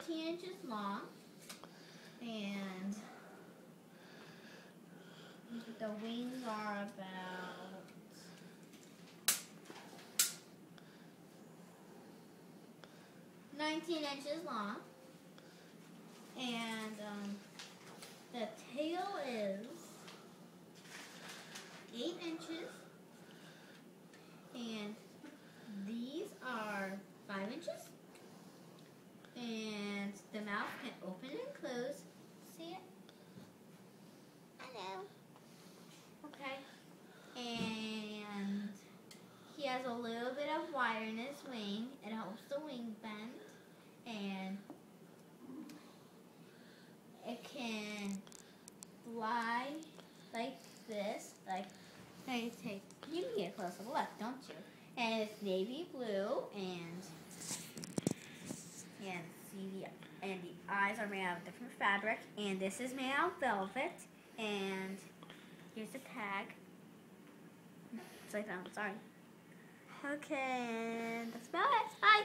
14 inches long, and the wings are about 19 inches long, and the tail is 8 inches, and these are 5 inches, and the mouth can open and close. See it? Hello. Okay. And he has a little bit of wire in his wing. It helps the wing bend, and it can fly like this. You can get a closer look, don't you? And it's navy blue, and the eyes are made out of different fabric, and this is made out of velvet, and here's the tag. It's like that, sorry. Okay, and that's about it. Bye.